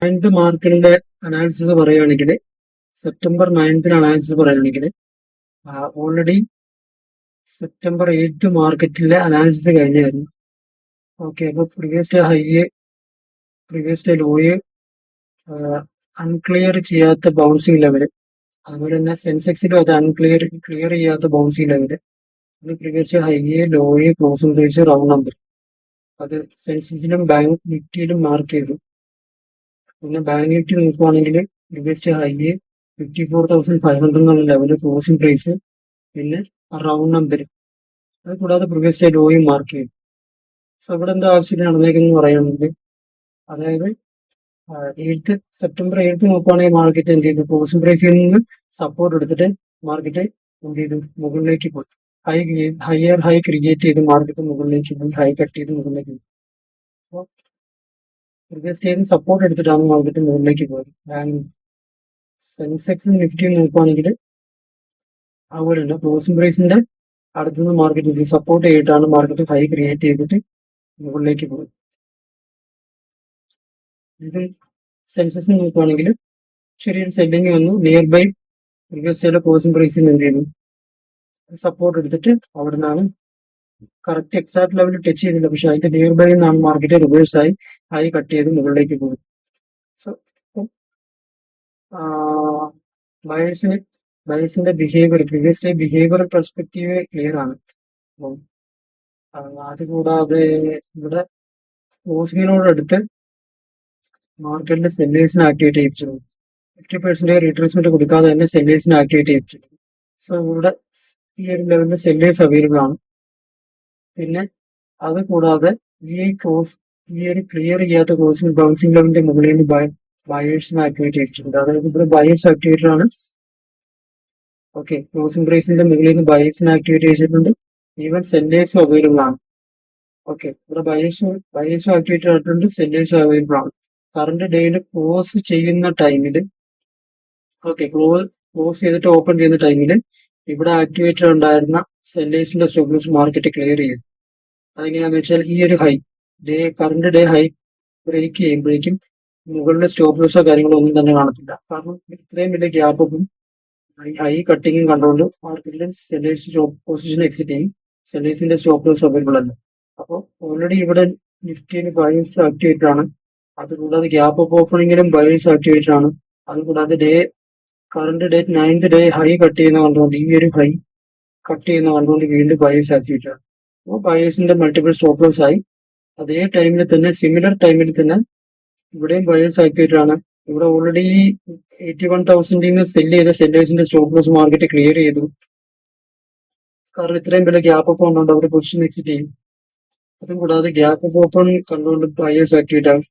9th മാർക്കറ്റിന്റെ analysis പറയുകയാണെങ്കിൽ September 9th analysis പറയുകയാണെങ്കിൽ ഓൾറെഡി സെപ്റ്റംബർ 8 മാർക്കറ്റിലെ അനാലിസിസ് കഴിഞ്ഞായിരുന്നു. ഓക്കെ, അപ്പോൾ പ്രീവിയസ് ഡേ ലോയെ അൺക്ലിയർ ചെയ്യാത്ത ബൗൺസിങ് ലെവല്, അതുപോലെ തന്നെ സെൻസെക്സിലും അത് ക്ലിയർ ചെയ്യാത്ത ബൗൺസിങ് ലെവല്, പ്രീവിയസ് ഡേ ഹൈയെ ലോയെ ക്ലോസിംഗ് പ്രൈസ് റൗണ്ട് നമ്പർ അത് സെൻസെക്സിലും ബാങ്ക് നിഫ്റ്റിയിലും മാർക്ക് ചെയ്തു. പിന്നെ ബാങ്ക് നിഫ്റ്റി നോക്കുവാണെങ്കിൽ പ്രീവിയസ് ഡേ ഹൈയെ 54,500 എന്നുള്ള ലെവല് ക്ലോസിംഗ് പ്രൈസ്, പിന്നെ റൗണ്ട് നമ്പർ, അത് കൂടാതെ പ്രീവിയസ് ഡേ ലോയും മാർക്ക് ചെയ്തു. സോ ഇവിടെ എന്താ ആവശ്യത്തിന് നടന്നേക്കെന്ന് പറയുകയാണെങ്കിൽ, അതായത് സെപ്റ്റംബർ 8 നോക്കുവാണെങ്കിൽ മാർക്കറ്റ് എന്ത് ചെയ്തു, ക്ലോസിംഗ് പ്രൈസിൽ നിന്ന് സപ്പോർട്ട് എടുത്തിട്ട് മാർക്കറ്റ് എന്ത് ചെയ്തു, മുകളിലേക്ക് പോയി ഹയർ ഹൈ ക്രിയേറ്റ് ചെയ്ത് മാർക്കറ്റ് മുകളിലേക്ക് പോയി, ഹൈ കട്ട് ചെയ്ത് മുകളിലേക്ക് പോയി. അപ്പോൾ പ്രീവിയസ് ഡേയിൽ സപ്പോർട്ട് എടുത്തിട്ടാണ് മാർക്കറ്റ് മുകളിലേക്ക് പോയത്. ബാങ്ക് സെൻസെക്സും നിഫ്റ്റിയും നോക്കുവാണെങ്കിൽ അതുപോലെ തന്നെ ക്ലോസിംഗ് പ്രൈസിന്റെ അടുത്തുനിന്ന് മാർക്കറ്റ് സപ്പോർട്ട് ചെയ്തിട്ടാണ് മാർക്കറ്റ് ഹൈ ക്രിയേറ്റ് ചെയ്തിട്ട് മുകളിലേക്ക് പോയത്. ഇത് സെൻസസ് നോക്കുവാണെങ്കിൽ ചെറിയൊരു സെല്ലിങ് വന്നു, നിയർ ബൈ പ്രീവിയസ് ഡേയുടെ ക്ലോസിംഗ് പ്രൈസിൽ എന്ത് ചെയ്യുന്നു, സപ്പോർട്ട് എടുത്തിട്ട് അവിടെ നിന്നാണ് കറക്റ്റ് എക്സാക്ട് ലെവൽ ടച്ച് ചെയ്തില്ല, പക്ഷെ അതിന്റെ നിയർ ബൈ നിന്നാണ് മാർക്കറ്റ് റിവേഴ്സ് ആയി ഹൈ കട്ട് ചെയ്ത് മുകളിലേക്ക് പോകുന്നത്. സോ ബയേഴ്സിന്റെ behaviour, previous day behaviour perspective clear ആണ്. അപ്പം അതുകൂടാതെ ഇവിടെ ക്ലോസിങ്ങിനോടടുത്ത് മാർക്കറ്റിലെ സെല്ലേഴ്സിനെ ആക്ടിവേറ്റ് ചെയ്യിപ്പിച്ചിരുന്നു. 50% റീട്രേസ്മെന്റ് കൊടുക്കാതെ തന്നെ സെല്ലേഴ്സിനെ ആക്ടിവേറ്റ് ചെയ്യിപ്പിച്ചിരുന്നു. സോ ഇവിടെ ഈ ഒരു ലെവലിൽ സെല്ലേഴ്സ് അവൈലബിൾ ആണ്. പിന്നെ അത് കൂടാതെ ഈ ഒരു ക്ലിയർ ചെയ്യാത്ത ക്ലോസിംഗ് ബൗൺസിംഗ് ലെവലിന്റെ മുകളിൽ നിന്ന് ബയേഴ്സിനെ ആക്ടിവേറ്റ് ചെയ്യിച്ചിട്ടുണ്ട്. അതായത് ഇവിടെ ബയേഴ്സ് ആക്ടിവേറ്റഡ് ആണ്. ഓക്കെ, ക്ലോസിംഗ് പ്രൈസിന്റെ മുകളിൽ നിന്ന് ബയേഴ്സിനെ ആക്ടിവേറ്റ് ചെയ്തിട്ടുണ്ട്. ഈവൻ സെല്ലേഴ്സും അവൈലബിൾ ആണ്. ഓക്കെ, ഇവിടെ ബയേഴ്സും ആക്ടിവേറ്റഡ് ആയിട്ടുണ്ട്, സെല്ലേഴ്സും അവൈലബിൾ ആണ്. കറണ്ട് ഡേയിൽ ക്ലോസ് ചെയ്യുന്ന ടൈമിൽ, ഓക്കെ, ക്ലോസ് ചെയ്തിട്ട് ഓപ്പൺ ചെയ്യുന്ന ടൈമിൽ ഇവിടെ ആക്ടിവേറ്റഡ് ഉണ്ടായിരുന്ന സെല്ലേഴ്സിന്റെ സ്റ്റോപ്പ് ലോസ് മാർക്കറ്റ് ക്ലിയർ ചെയ്യും. അതെങ്ങനെയാണെന്ന് വെച്ചാൽ ഈ ഒരു കറണ്ട് ഡേ ഹൈ ബ്രേക്ക് ചെയ്യുമ്പോഴേക്കും മുകളിലെ സ്റ്റോപ്പ് ലോസോ കാര്യങ്ങളോ ഒന്നും തന്നെ കാണത്തില്ല. കാരണം ഇത്രയും വലിയ ഗ്യാപ്പും ഹൈ കട്ടിങ്ങും കണ്ടുകൊണ്ട് മാർക്കറ്റിൽ സെല്ലേഴ്സ് സ്റ്റോപ്പ് പൊസിഷൻ എക്സിറ്റ് ചെയ്യും, സെല്ലേഴ്സിന്റെ സ്റ്റോപ്പ് ലോസ് അവൈലബിൾ അല്ല. അപ്പോൾ ഓൾറെഡി ഇവിടെ നിഫ്റ്റിയിൽ ബയേഴ്സ് ആക്ടിവേറ്റഡ് ആണ്. അതുകൂടാതെ ഗ്യാപ്പ് ഓഫ് ഓപ്പണിങ്ങിലും ബയേഴ്സ് ആക്ടിവേറ്റഡ് ആണ്. അതുകൂടാതെ current date 9th day high cut ചെയ്യുന്ന കണ്ടുകൊണ്ട്, ഈ ഒരു ഹൈ കട്ട് ചെയ്യുന്ന കണ്ടുകൊണ്ട് വീണ്ടും ബയേഴ്സ് ആക്ടിവേറ്റഡ് ആണ്. അപ്പോൾ ബയേഴ്സിന്റെ മൾട്ടിപ്പിൾ സ്റ്റോപ്പ് ലോസ് ആയി. അതേ ടൈമിൽ തന്നെ, സിമിലർ ടൈമിൽ തന്നെ ഇവിടെയും ബയേഴ്സ് ആക്ടിവേറ്റഡ് ആണ്. ഇവിടെ ഓൾറെഡി 81,000 സെല് ചെയ്ത സെല്ലേഴ്സിന്റെ സ്റ്റോപ്പ് ലോസ് മാർക്കറ്റ് ക്ലിയർ ചെയ്തു. കാരണം ഇത്രയും വലിയ ഗ്യാപ്പ് ഓഫ് കൊണ്ടുകൊണ്ട് അവർ പൊസിഷൻ എക്സിറ്റ് ചെയ്യും. അതും കൂടാതെ ഗ്യാപ്പ് ഓഫ് ഓപ്പൺ കണ്ടുകൊണ്ട് ബയേഴ്സ് ആക്ടിവേറ്റ് ആകും.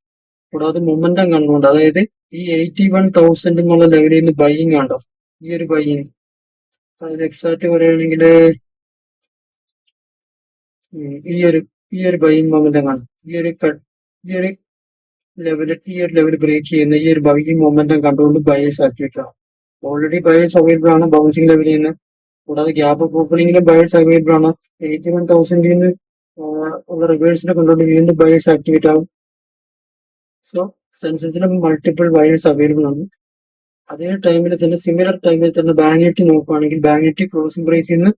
കൂടാതെ മൊമെന്റം കണ്ടുകൊണ്ട്, അതായത് ഈ 81,000 എന്നുള്ള ലെവലിൽ നിന്ന് ബൈയിങ് ആണ്ടോ, ഈ ഒരു ബൈയിങ്, അതായത് എക്സാക്ട് പറയുകയാണെങ്കിൽ ഈ ഒരു ബൈയിങ് മൊമെന്റം കാണും. ഈ ഒരു ലെവൽ ബ്രേക്ക് ചെയ്യുന്ന ഈ ഒരു ബൈയിങ് മൊമെന്റം കണ്ടുകൊണ്ട് ബയേഴ്സ് ആക്ടിവേറ്റ് ആവും. ഓൾറെഡി ബയേഴ്സ് അവൈലബിൾ ആണ് ബൗൺസിംഗ് ലെവലിൽ നിന്ന്. കൂടാതെ ഗ്യാപ്പ് ഓഫ് ഓപ്പണിംഗിലും ബയേഴ്സ് അവൈലബിൾ ആണ്. 81,000 നിന്ന് ഉള്ള റിവേഴ്സിനെ കൊണ്ടുകൊണ്ട് വീണ്ടും ബയേഴ്സ് ആക്ടിവേറ്റ് ആവും. സോ സെൻസസിലും മൾട്ടിപ്പിൾ ബയേഴ്സ് അവൈലബിൾ ആണ്. അതേ ടൈമിൽ തന്നെ, സിമിലർ ടൈമിൽ തന്നെ ബാങ്ക് നിഫ്റ്റി നോക്കുകയാണെങ്കിൽ ബാങ്ക് നിഫ്റ്റി ക്ലോസിംഗ് പ്രൈസിൽ നിന്ന്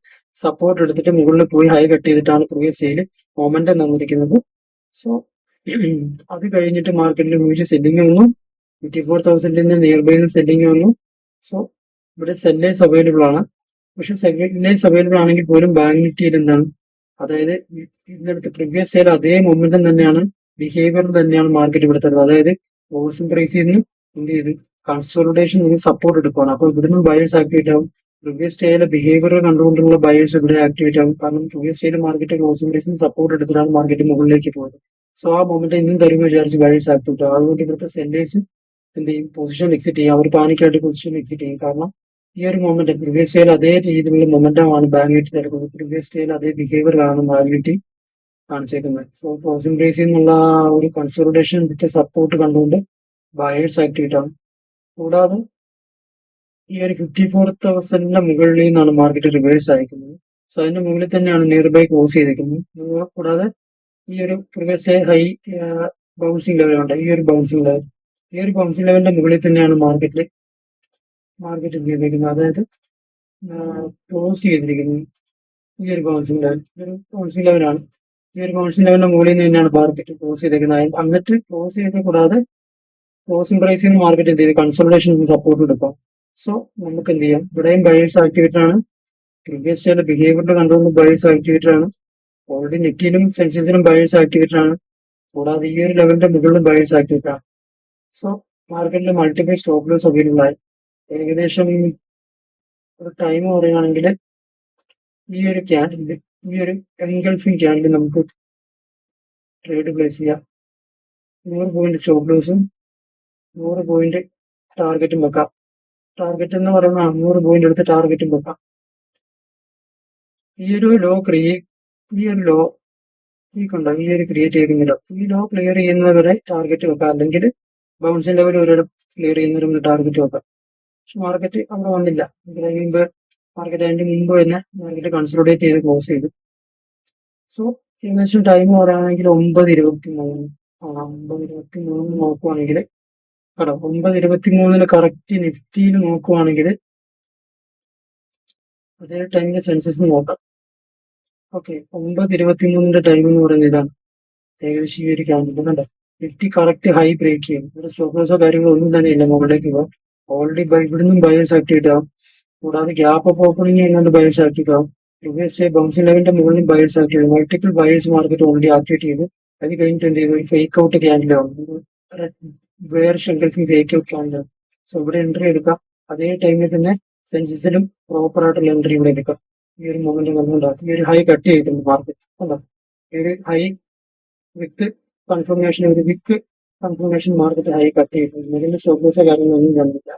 സപ്പോർട്ട് എടുത്തിട്ട് മുകളിൽ പോയി ഹൈ കട്ട് ചെയ്തിട്ടാണ് പ്രീവിയസ് ഡേയിൽ മൊമെന്റം തന്നിരിക്കുന്നത്. സോ അത് കഴിഞ്ഞിട്ട് മാർക്കറ്റിൽ ഹ്യൂജ് സെല്ലിംഗ് വന്നു, 54,000 നിയർ ബൈ സെല്ലിംഗ് വന്നു. സോ ഇവിടെ സെല്ലേഴ്സ് അവൈലബിൾ ആണ്. പക്ഷെ സെല്ലേഴ്സ് അവൈലബിൾ ആണെങ്കിൽ പോലും ബാങ്ക് നിഫ്റ്റിയിൽ എന്താണ്, അതായത് ഇന്നത്തെ പ്രീവിയസ് ഡേയിൽ അതേ മൊമെന്റം തന്നെയാണ്, ബിഹേവിയർ തന്നെയാണ് മാർക്കറ്റ് ഇവിടെ തരുന്നത്. അതായത് ക്ലോസിംഗ് പ്രൈസിൽ നിന്ന് എന്ത് ചെയ്തു, കൺസോളിഡേഷൻ സപ്പോർട്ട് എടുക്കുകയാണ്. അപ്പോൾ ഇവിടുന്ന് ബയേഴ്സ് ആക്ടിവേറ്റ് ആവും. പ്രീവിയസ് ഡേയിലെ ബിഹേവിയർ കണ്ടുകൊണ്ടുള്ള ബയേഴ്സ് ഇവിടെ ആക്ടിവേറ്റ് ആവും. കാരണം പ്രീവിയസ് ഡേയിൽ മാർക്കറ്റ് ക്ലോസിംഗ് പ്രൈസിന് സപ്പോർട്ട് എടുത്തിട്ടാണ് മാർക്കറ്റ് മുകളിലേക്ക് പോകുന്നത്. സോ ആ മൊമെന്റ് ഇന്നും തരുമെന്ന് വിചാരിച്ച് ബയേഴ്സ് ആക്ടിവേറ്റ് ആവും. അതുകൊണ്ട് ഇവിടുത്തെ സെല്ലേഴ്സ് എന്ത് ചെയ്യും, പൊസിഷൻ എക്സിറ്റ് ചെയ്യും. അവർ പാനിക്കായിട്ട് പൊസിഷൻ എക്സിറ്റ് ചെയ്യും. കാരണം ഈ ഒരു മൊമെന്റ് പ്രീവിയസ് ഡേയിൽ അതേ രീതിയിലുള്ള മൊമെന്റമാണ് ബാങ്ക് നിഫ്റ്റി തരുന്നത്. പ്രീവിയസ് ഡേയിൽ അതേ ബിഹേവിയർ ആണ് ബാങ്ക് നിഫ്റ്റി കാണിച്ചേക്കുന്നത്. സോ ക്ലോസിംഗ് പ്രൈസിൽ നിന്നുള്ള ഒരു കൺസോളിഡേഷൻ വിത്ത് സപ്പോർട്ട് കണ്ടുകൊണ്ട് ബയേഴ്സ് ആക്ടിവേറ്റ് ആവും. കൂടാതെ ഈ ഒരു 54,000 മുകളിൽ നിന്നാണ് മാർക്കറ്റ് റിവേഴ്സ് അയക്കുന്നത്. സോ അതിന്റെ മുകളിൽ തന്നെയാണ് നിയർ ബൈ ക്ലോസ് ചെയ്തിരിക്കുന്നത്. കൂടാതെ ഈ ഒരു പ്രീവിയസ് ഹൈ ബൗൺസിംഗ് ലെവലുണ്ട്, ഈ ഒരു ബൗൺസിംഗ് ലെവൽ ഈ ഒരു ബൗൺസിംഗ് ലെവലിന്റെ മുകളിൽ തന്നെയാണ് മാർക്കറ്റ് എന്ത് ചെയ്തിരിക്കുന്നത്, അതായത് ക്ലോസ് ചെയ്തിരിക്കുന്നത്. ഈ ഒരു ബൗൺസിംഗ് ലെവൽ ഒരു ബൗൺസിംഗ് ലെവലാണ്. ഈ ഒരു ബൗൺസിംഗ് ലെവലിന്റെ മുകളിൽ നിന്ന് തന്നെയാണ് മാർക്കറ്റ് ക്ലോസ് ചെയ്തിരിക്കുന്നത്. എന്നിട്ട് ക്ലോസ് ചെയ്ത് കൂടാതെ ക്ലോസിംഗ് പ്രൈസിൽ നിന്ന് മാർക്കറ്റ് എന്ത് ചെയ്ത് കൺസോളിഡേഷൻ സപ്പോർട്ട് എടുക്കാം. സോ നമുക്ക് എന്ത് ചെയ്യാം, ഇവിടെയും ബയേഴ്സ് ആക്ടിവേറ്റഡ് ആണ്. പ്രീവിയസ് ഡേയുടെ ബിഹേവിയറിന്റെ കണ്ടുകൊണ്ട് ബയേഴ്സ് ആക്ടിവേറ്റഡ് ആണ്. ഓൾറെഡി നിഫ്റ്റിയിലും സെൻസെക്സിലും ബയേഴ്സ് ആക്ടിവേറ്റഡ് ആണ്. കൂടാതെ ഈ ഒരു ലെവലിന്റെ മുകളിലും ബയേഴ്സ് ആക്ടിവേറ്റഡ് ആണ്. സോ മാർക്കറ്റിൽ മൾട്ടിപ്പിൾ സ്റ്റോപ്പ് ലോസ് അവൈലബിൾ ആയി. ഏകദേശം ഒരു ടൈം പറയുകയാണെങ്കിൽ ഈ ഒരു ക്യാൻഡിൽ, ഈ ഒരു എൻഗൾഫിംഗ് ക്യാൻഡിൽ നമുക്ക് ട്രേഡ് പ്ലേസ് ചെയ്യാം. 100 പോയിന്റ് സ്റ്റോപ്പ് ലോസും 100 പോയിന്റ് ടാർഗറ്റും വെക്കാം. ടാർഗറ്റ് എന്ന് പറയുമ്പോൾ 100 പോയിന്റ് എടുത്ത് ടാർഗറ്റും വെക്കാം. ഈ ഒരു ലോ കണ്ടോ, ഈ ഒരു ക്രിയേറ്റ് ചെയ്യുന്നില്ല. ഈ ലോ ക്ലിയർ ചെയ്യുന്നവരെ ടാർഗറ്റ് വെക്കാം, അല്ലെങ്കിൽ ബൗൺസിംഗ് ലെവൽ ഒരിടം ക്ലിയർ ചെയ്യുന്നവരെ ടാർഗറ്റ് വെക്കാം. പക്ഷെ മാർക്കറ്റ് അവിടെ വന്നില്ല. മാർക്കറ്റ് അതിന്റെ മുമ്പ് തന്നെ മാർക്കറ്റ് കൺസോളിഡേറ്റ് ചെയ്ത് ക്ലോസ് ചെയ്തു. സോ ഏകദേശം ടൈം പറയുകയാണെങ്കിൽ 9:23. 9:23 നോക്കുവാണെങ്കിൽ കേട്ടോ, 9:23 കറക്റ്റ് നിഫ്റ്റിയിൽ നോക്കുവാണെങ്കിൽ അതേ ടൈമിൽ സെൻസസ് നോക്കാം. ഓക്കെ, 9:23 ടൈം എന്ന് പറയുന്നത് ഇതാണ്. ഏകദേശം ഈ ഒരു ക്യാൻഡിൽ കണ്ടോ, നിഫ്റ്റി കറക്റ്റ് ഹൈ ബ്രേക്ക് ചെയ്യും. ഇവിടെ സ്റ്റോപ്പ് ലോസോ കാര്യങ്ങളോ ഒന്നും തന്നെ ഇല്ല മുകളിലേക്ക് പോകാൻ. ഓൾറെഡി ഇവിടുന്നും ബയേഴ്സ് ആക്ടിവേറ്റ് ആവും. കൂടാതെ ഗ്യാപ്പ് ഓഫ് ഓപ്പണിംഗ് ചെയ്യുന്നുണ്ട് ബയേഴ്സ് ആക്ടിവേറ്റ് ആവും. പ്രീവിയസ് ഡേ ബൗൺസിംഗ് ലെവലിന്റെ മുകളിൽ buyers activate, multiple buyers market already activate ചെയ്തു. അത് കഴിഞ്ഞിട്ട് എന്ത് ചെയ്തു, ഫേക്ക് ഔട്ട് ക്യാൻഡിൽ ആവും, വേറെ ഷെൽഫിംഗ് ഫേക്ക് ഔട്ട് ക്യാൻഡിൽ ആവും. സോ ഇവിടെ എൻട്രി എടുക്കാം. അതേ ടൈമിൽ തന്നെ സെൻസസിലും പ്രോപ്പർ ആയിട്ടുള്ള എൻട്രി ഇവിടെ എടുക്കാം. ഈ ഒരു മൊമെന്റ് വന്നുകൊണ്ടാണ് ഈ ഒരു ഹൈ കട്ട് ചെയ്തിട്ടുണ്ട് മാർക്കറ്റ്. അല്ല, ഈ ഒരു ഹൈ വിത്ത് കൺഫർമേഷൻ, ഒരു wick confirmation market high cut ചെയ്തിട്ടുണ്ട്. ഇതിന്റെ സ്റ്റോപ്പ് ലോസോ കാര്യങ്ങളൊന്നും തന്നില്ല.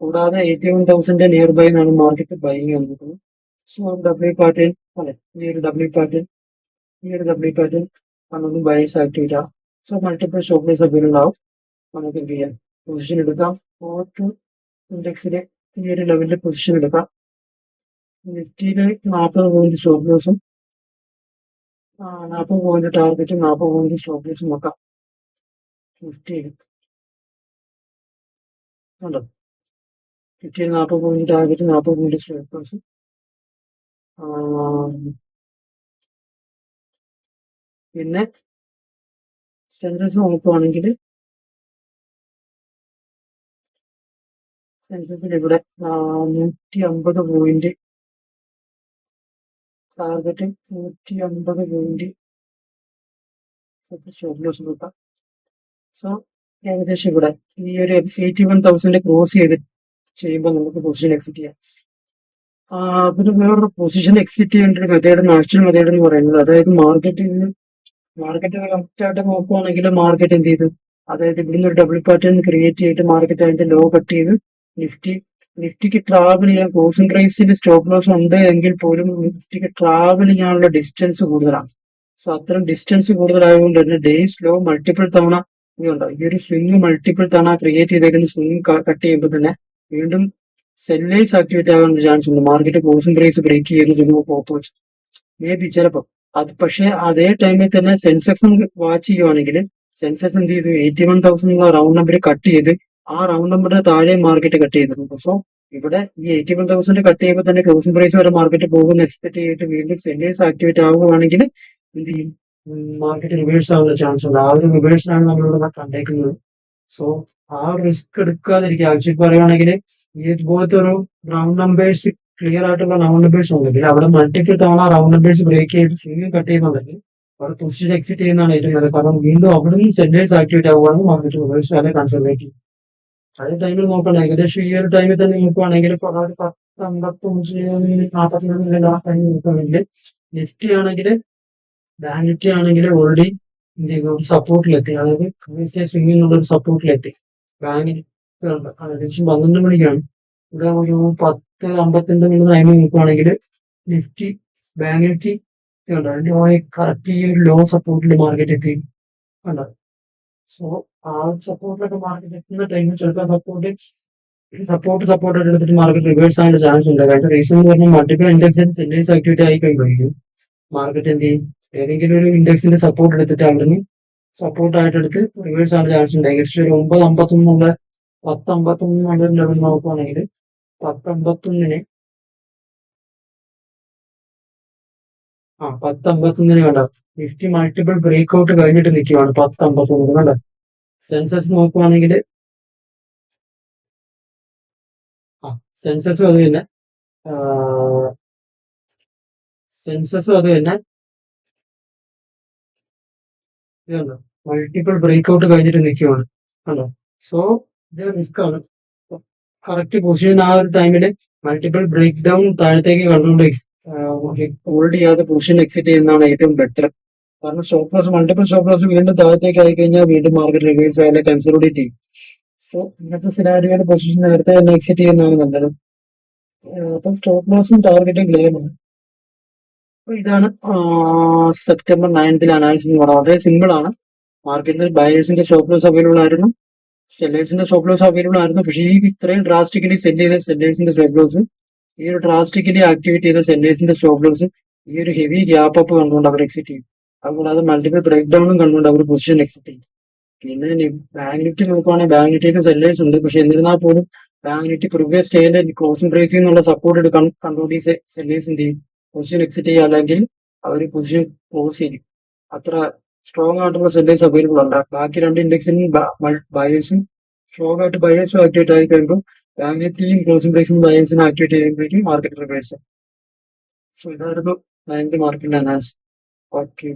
കൂടാതെ 81,000 നിയർ ബൈ ആണ് മാർക്കറ്റ് ബൈങ് വന്നിരിക്കുന്നത്. സോ ഡബ്ല്യു പാറ്റേൺ അല്ലെ, ഈ ഒരു ഡബ്ല്യു പാറ്റേൺ അതൊന്നും ബയേഴ്സ് ആക്ടിവേറ്റ് ആവും. So multiple stop loss available ആവും. നമുക്ക് എന്ത് ചെയ്യാം, പൊസിഷൻ എടുക്കാം. ഫോർത്ത് ഇൻഡെക്സിലെ ഈ ഒരു ലെവലിൽ പൊസിഷൻ എടുക്കാം. നിഫ്റ്റിയില് 40 പോയിന്റ് സ്റ്റോപ്പ് ലോസും 40 പോയിന്റ് ടാർഗറ്റും 40 പോയിന്റ് സ്റ്റോപ്പ് ലോസും നോക്കാം. നിഫ്റ്റിയിൽ കണ്ടോ, നിഫ്റ്റിയിൽ 40 പോയിന്റ് ടാർഗറ്റ്, 40 പോയിന്റ് സ്റ്റോപ്പ് ലോസും. പിന്നെ സെൻസസ് നോക്കുവാണെങ്കിൽ സെൻസസിൽ ഇവിടെ 150 point target, 150 point stop loss നോക്കാം. സോ ഏകദേശം ഇവിടെ ഈ ഒരു 81,000 ക്രോസ് ചെയ്ത് ചെയ്യുമ്പോൾ നമുക്ക് പൊസിഷൻ എക്സിറ്റ് ചെയ്യാം. പിന്നെ വേറൊരു പൊസിഷൻ എക്സിറ്റ് ചെയ്യേണ്ട ഒരു മെത്തേഡ്, നാച്ചുറൽ മെത്തേഡ് എന്ന് പറയുന്നത്, അതായത് മാർക്കറ്റ് കറക്റ്റ് ആയിട്ട് നോക്കുവാണെങ്കിൽ മാർക്കറ്റ് എന്ത് ചെയ്തു, അതായത് ഇവിടുന്ന് ഒരു ഡബിൾ പാറ്റേൺ ക്രിയേറ്റ് ചെയ്തിട്ട് മാർക്കറ്റ് അതിന്റെ ലോ കട്ട് ചെയ്ത് നിഫ്റ്റിക്ക് ട്രാവൽ ചെയ്യാൻ ക്ലോസിംഗ് പ്രൈസിൽ സ്റ്റോപ്പ് ലോസ് ഉണ്ട് എങ്കിൽ പോലും നിഫ്റ്റിക്ക് ട്രാവൽ ചെയ്യാനുള്ള ഡിസ്റ്റൻസ് കൂടുതലാണ്. സോ അത്തരം ഡിസ്റ്റൻസ് കൂടുതലായതുകൊണ്ട് തന്നെ ഡേയ്സ് ലോ മൾട്ടിപ്പിൾ തവണ ഇതുണ്ടാവും. ഈ ഒരു സ്വിംഗ് മൾട്ടിപ്പിൾ തവണ ക്രിയേറ്റ് ചെയ്തേക്കുന്ന സ്വിംഗ് കട്ട് ചെയ്യുമ്പോൾ തന്നെ വീണ്ടും സെല്ലേഴ്സ് ആക്ടിവേറ്റ് ആകാൻ ചാൻസ് ഉണ്ട്. മാർക്കറ്റ് ക്ലോസിംഗ് പ്രൈസ് ബ്രേക്ക് ചെയ്ത് ഓപ്പോസിറ്റ് മേ ബി ചിലപ്പോൾ അത്. പക്ഷേ അതേ ടൈമിൽ തന്നെ സെൻസെക്സ് വാച്ച് ചെയ്യുവാണെങ്കിൽ സെൻസെക്സ് എന്ത് ചെയ്തു, 81,000 റൗണ്ട് നമ്പർ കട്ട് ചെയ്ത് ആ റൗണ്ട് നമ്പറിന്റെ താഴെ മാർക്കറ്റ് കട്ട് ചെയ്തിട്ടുണ്ട്. സോ ഇവിടെ ഈ 81,000 കട്ട് ചെയ്യുമ്പോൾ തന്നെ ക്ലോസിംഗ് പ്രൈസ് വരെ മാർക്കറ്റ് പോകുന്ന എക്സ്പെക്ട് ചെയ്തിട്ട് വീണ്ടും സെല്ലേഴ്സ് ആക്ടിവേറ്റ് ആവുകയാണെങ്കിൽ എന്ത് ചെയ്യും, മാർക്കറ്റ് റിവേഴ്സ് ആവുന്ന ചാൻസ് ഉണ്ട്. ആ ഒരു റിവേഴ്സിനാണ് നമ്മളിവിടെ കണ്ടേക്കുന്നത്. സോ ആ റിസ്ക് എടുക്കാതിരിക്കുക. ആക്ച്വലി പറയുകയാണെങ്കിൽ ഇതുപോലത്തെ ഒരു റൗണ്ട് നമ്പേഴ്സ് ക്ലിയർ ആയിട്ടുള്ള റൗണ്ട് നമ്പേഴ്സ് ഉണ്ടെങ്കിൽ അവിടെ മൾട്ടിപ്പിൾ തവണ റൗണ്ട് നമ്പേഴ്സ് ബ്രേക്ക് ചെയ്ത് സ്വിംഗ് കട്ട് ചെയ്യുന്നുണ്ടെങ്കിൽ അവിടെ പൊസിഷൻ എക്സിറ്റ് ചെയ്യുന്നതാണ് ഏറ്റവും നല്ലത്. കാരണം വീണ്ടും അവിടെ നിന്ന് സെല്ലേഴ്സ് ആക്ടിവേറ്റ് ആവുകയാണെങ്കിൽ മാർക്കറ്റ് റിവേഴ്സ് അല്ലെങ്കിൽ കൺസർവേറ്റ് ചെയ്യും. അതേ ടൈമിൽ നോക്കണം, ഏകദേശം ഈ ഒരു ടൈമിൽ തന്നെ നോക്കുവാണെങ്കിൽ 10:55 ടൈം നോക്കുകയാണെങ്കിൽ നിഫ്റ്റി ആണെങ്കിൽ ബാങ്ക് നിഫ്റ്റി ആണെങ്കിൽ ഓൾറെഡി എന്ത് ചെയ്തു, ഒരു സപ്പോർട്ടിലെത്തി. അതായത് സ്വിംഗ് എന്നുള്ള ഒരു സപ്പോർട്ടിലെത്തി. ബാങ്ക് ഏകദേശം 12 മണിക്കാണ്. ഇവിടെ ഒരു 10:52 ടൈമിൽ നോക്കുവാണെങ്കിൽ നിഫ്റ്റി ബാങ്ക് നിഫ്റ്റി കറക്റ്റ് ഈ ഒരു ലോ സപ്പോർട്ടിൽ മാർക്കറ്റ് എത്തി കണ്ടോ. സോ ആ സപ്പോർട്ടിലൊക്കെ മാർക്കറ്റ് എത്തുന്ന ടൈമിൽ ചിലപ്പോൾ സപ്പോർട്ട് എടുത്തിട്ട് മാർക്കറ്റ് റിവേഴ്സ് ആകാൻ ചാൻസ് ഉണ്ട്. കാരണം റീസൺ എന്ന് പറഞ്ഞാൽ മൾട്ടിപ്പിൾ ഇൻഡെക്സിൽ സെല്ലേഴ്സ് ആക്ടിവിറ്റി ആയി കഴിയുമ്പോഴേക്കും മാർക്കറ്റ് എന്ത് ചെയ്യും, ഏതെങ്കിലും ഒരു ഇൻഡെക്സിന്റെ സപ്പോർട്ട് എടുത്തിട്ട് അവിടുന്ന് സപ്പോർട്ടായിട്ട് എടുത്ത് റിവേഴ്സ് ആണ് ചാൻസ് ഉണ്ട്. ഏകദേശം ഒരു 9.51 10.51 ലെവൽ നോക്കുവാണെങ്കിൽ 10.51 10.51 കണ്ട നിഫ്റ്റി മൾട്ടിപ്പിൾ ബ്രേക്ക് ഔട്ട് കഴിഞ്ഞിട്ട് നിൽക്കുവാണ് 10.51 കണ്ട. സെൻസസ് നോക്കുവാണെങ്കിൽ സെൻസസും അത് തന്നെ ഇതുണ്ട്, മൾട്ടിപ്പിൾ ബ്രേക്ക് ഔട്ട് കഴിഞ്ഞിട്ട് നിൽക്കുവാണ് കണ്ടോ. സോ ഇത് റിസ്ക് ആണ്. കറക്റ്റ് പൊസിഷൻ ആ ഒരു ടൈമില് മൾട്ടിപ്പിൾ ബ്രേക്ക് ഡൗൺ താഴത്തേക്ക് കണ്ടുകൊണ്ട് ഹോൾഡ് ചെയ്യാതെ പൊസിഷൻ എക്സിറ്റ് ചെയ്യുന്നതാണ് ഏറ്റവും ബെറ്റർ. കാരണം stop loss multiple stop loss വീണ്ടും താഴത്തേക്ക് ആയി കഴിഞ്ഞാൽ വീണ്ടും മാർക്കറ്റ് റിവേഴ്സ് ആയാലും കൺസോളിഡേറ്റ് ചെയ്യും. സോ ഇന്നത്തെ സിനാരിയോയുടെ പൊസിഷൻ നേരത്തെ തന്നെ എക്സിറ്റ് ചെയ്യുന്നതാണ് നല്ലത്. അപ്പം സ്റ്റോപ്പ് ലോസും ടാർഗറ്റും ക്ലിയർ ആണ്. അപ്പൊ ഇതാണ് സെപ്റ്റംബർ 9 അനാലിസിസ് എന്ന് പറയുന്നത്. വളരെ സിമ്പിൾ ആണ്. മാർക്കറ്റിൽ ബയേഴ്സിന്റെ സ്റ്റോപ്പ് ലോസ് അവൈലബിൾ ആയിരുന്നു, സെല്ലേഴ്സിന്റെ സ്റ്റോപ്പ് ലോസ് അവൈലബിൾ ആയിരുന്നു. പക്ഷേ ഈ ഇത്രയും ഡ്രാസ്റ്റിക്കലി സെല് ചെയ്ത സെല്ലേഴ്സിന്റെ സ്റ്റോപ്പ് ലോസ്, ഈ ഒരു ഡ്രാസ്റ്റിക്കലി ആക്ടിവേറ്റ് ചെയ്ത സെല്ലേഴ്സിന്റെ സ്റ്റോപ്പ് ലോസ് ഈ ഒരു ഹെവി ഗ്യാപ്പ് അപ്പ് കണ്ടുകൊണ്ട് അവർ എക്സിറ്റ് ചെയ്യും. അതുകൂടാതെ മൾട്ടിപ്പിൾ ബ്രേക്ക് ഡൗണും കണ്ടുകൊണ്ട് അവർ പൊസിഷൻ എക്സിറ്റ് ചെയ്യും. പിന്നെ ബാങ്ക് നിഫ്റ്റി നോക്കുവാണെങ്കിൽ ബാങ്ക് നിഫ്റ്റിയിലും സെല്ലേഴ്സ് ഉണ്ട്. പക്ഷെ എന്നിരുന്നാൽ പോലും ബാങ്ക് നിഫ്റ്റി പ്രീവിയസ് ഡേയിലെ ക്ലോസിംഗ് പ്രൈസിൽ നിന്നുള്ള സപ്പോർട്ട് കണ്ടുകൊണ്ട് ഈ സെല്ലേഴ്സ് എന്ത് ചെയ്യും, പൊസിഷൻ എക്സിറ്റ് ചെയ്യുക, അല്ലെങ്കിൽ അവർ പൊസിഷൻ ക്ലോസ് ചെയ്യും. അത്ര സ്ട്രോങ് ആയിട്ടുള്ള സെല്ലേഴ്സ് അവൈലബിൾ ഉണ്ട്. ബാക്കി രണ്ട് ഇൻഡെക്സിനും ബയേഴ്സും സ്ട്രോങ് ആയിട്ട് ബയേഴ്സും ആക്ടിവേറ്റ് ആയി കഴിയുമ്പോൾ ബാങ്ക് നിഫ്റ്റിയും ക്ലോസിംഗ് പ്രൈസും ബയേഴ്സിനും ആക്ടിവേറ്റ് ചെയ്യുമ്പോഴേക്കും മാർക്കറ്റ് റിവേഴ്സ്. സോ ഇതായിരുന്നു 9th മാർക്കറ്റിന്റെ അനാലിസിസ്. ഓക്കെ.